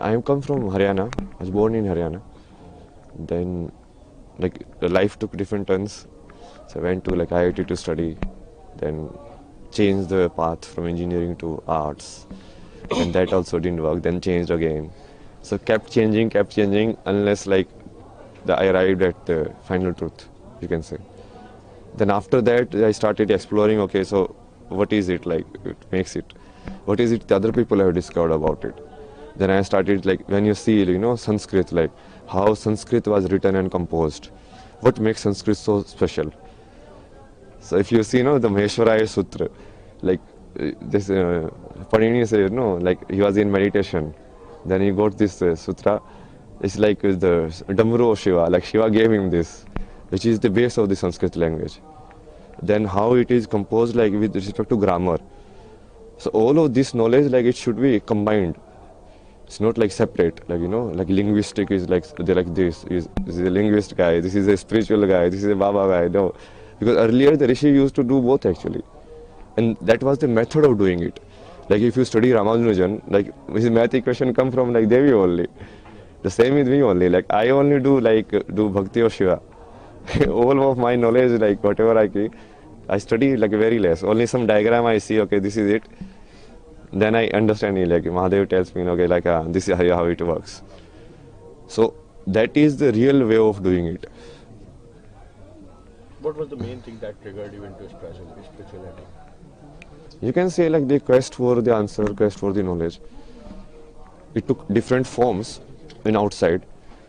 I come from Haryana. I was born in Haryana. Then, like, life took different turns. So I went to like IIT to study. Then changed the path from engineering to arts. Then that also didn't work. Then changed again. So kept changing unless like I arrived at the final truth, you can say. Then after that, I started exploring. Okay, so what is it like? It makes it. What is it the other people have discovered about it? Then I started like when you see Sanskrit, like how Sanskrit was written and composed. What makes Sanskrit so special? So if you see, the Maheshwaraya Sutra, like this Panini says, like he was in meditation. Then he got this sutra. It's like the Damru of Shiva, like Shiva gave him this, which is the base of the Sanskrit language. Then how it is composed, like with respect to grammar. So all of this knowledge, like it should be combined. It's not like separate, like like linguistic is like they're like this is a linguist guy, this is a spiritual guy, this is a Baba guy. No, because earlier the Rishi used to do both actually, and that was the method of doing it. Like if you study Ramanujan, like his math equation come from like Devi only. The same with me only. Like I only do bhakti of Shiva. All of my knowledge, like whatever I study like very less. Only some diagram I see. Okay, this is it. Then I understand it. Like Mahadev tells me, okay, like this is how it works. So that is the real way of doing it. What was the main thing that triggered you into spirituality? You can say like the quest for the answer, quest for the knowledge. It took different forms in outside.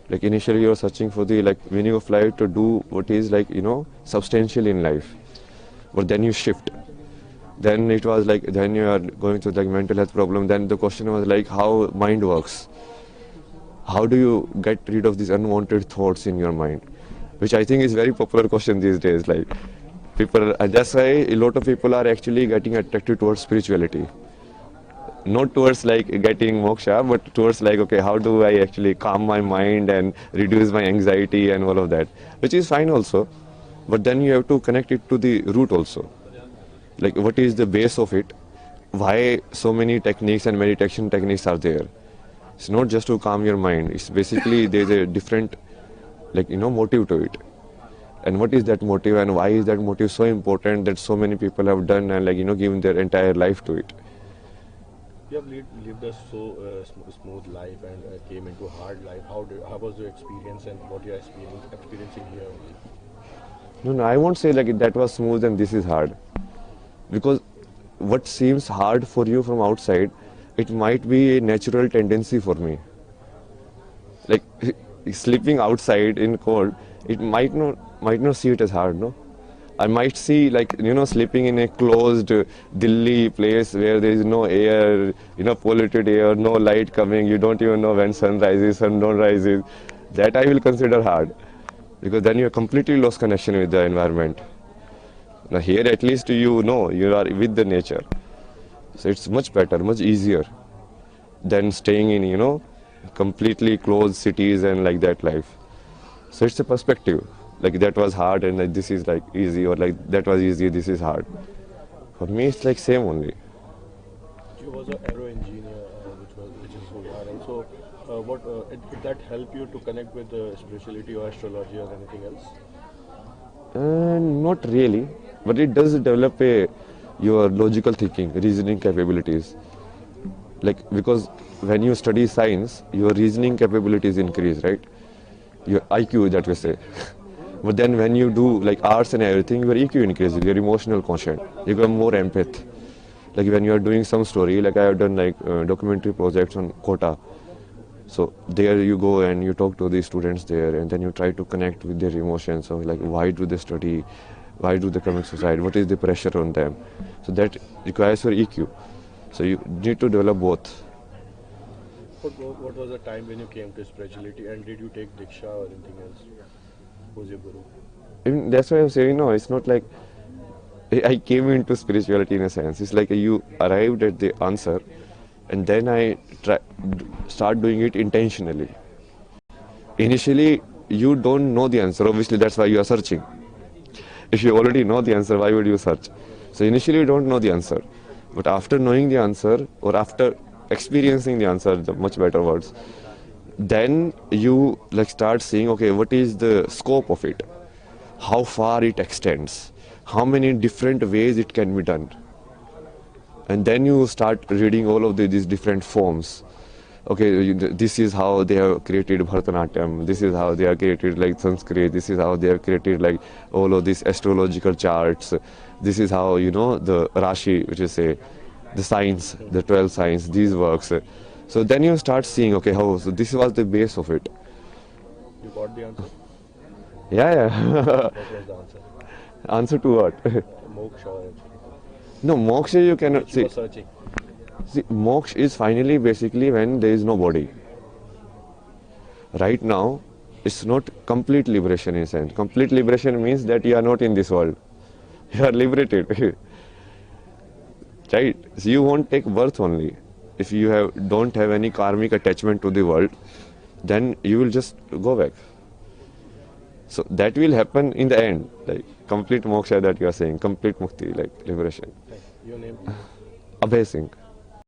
Like initially you were searching for the like meaning of life to do what is like substantial in life. But then you shift. Then it was like then you are going through like mental health problem. Then the question was like how mind works. How do you get rid of these unwanted thoughts in your mind? Which I think is very popular question these days. Like people, and that's why a lot of people are actually getting attracted towards spirituality. Not towards like getting moksha, but towards like okay, how do I actually calm my mind and reduce my anxiety and all of that, which is fine also. But then you have to connect it to the root also. Like what is the base of it? Why so many techniques and meditation techniques are there? It's not just to calm your mind. It's basically there's a different motive to it. And what is that motive and why is that motive so important that so many people have done and given their entire life to it? You have lived a so smooth life and came into hard life. How was your experience and what you are experiencing here? No, I won't say like that was smooth and this is hard. Because what seems hard for you from outside, it might be a natural tendency for me. Like sleeping outside in cold, it might not see it as hard, no? I might see like sleeping in a closed Delhi place where there is no air, polluted air, no light coming. You don't even know when sun rises, sun don't rises. That I will consider hard, because then you are completely lost connection with the environment. Now here at least you are with the nature, so it's much better, much easier than staying in completely closed cities and like that life. So it's a perspective. Like that was hard and like this is like easy, or like that was easy, this is hard. For me, it's like same only. You was an aero engineer, which is so hard. And so, did that help you to connect with spirituality or astrology or anything else? Not really, but it does develop your logical thinking, reasoning capabilities. Like because when you study science, your reasoning capabilities increase, right? Your IQ, that we say. But then when you do like arts and everything, your EQ increases, your emotional quotient. You become more empath. Like when you are doing some story, like I have done like documentary projects on Kota. So there you go and you talk to the students there, and then you try to connect with their emotions. So like why do they study? Why do they commit suicide? What is the pressure on them? So that requires your EQ. So you need to develop both. What was the time when you came to spirituality and did you take Diksha or anything else? Who's your guru? Even that's why I'm saying no. It's not like I came into spirituality in a sense. It's like you arrived at the answer, and then I start doing it intentionally. Initially, you don't know the answer. Obviously, that's why you are searching. If you already know the answer, why would you search? So initially, you don't know the answer, but after knowing the answer, or after experiencing the answer, the much better words, then you like start seeing, okay, what is the scope of it, how far it extends, how many different ways it can be done, and then you start reading all of these different forms. Okay, this is how they have created Bharatanatyam, this is how they have created like Sanskrit, this is how they have created like all of these astrological charts, this is how, you know, the Rashi, which is say the signs, the 12 signs, these works. So then you start seeing, okay, how, so this was the base of it. You got the answer? Yeah. What was the answer? Answer to what? Moksha or No, moksha you cannot which you see. were searching? See, moksha is finally basically when there is no body. Right now, it's not complete liberation in a sense. Complete liberation means that you are not in this world. You are liberated. Right? So you won't take birth only. If you don't have any karmic attachment to the world, then you will just go back. So that will happen in the end, like complete moksha that you are saying, complete mukti, like liberation. Your name? Abhay Singh.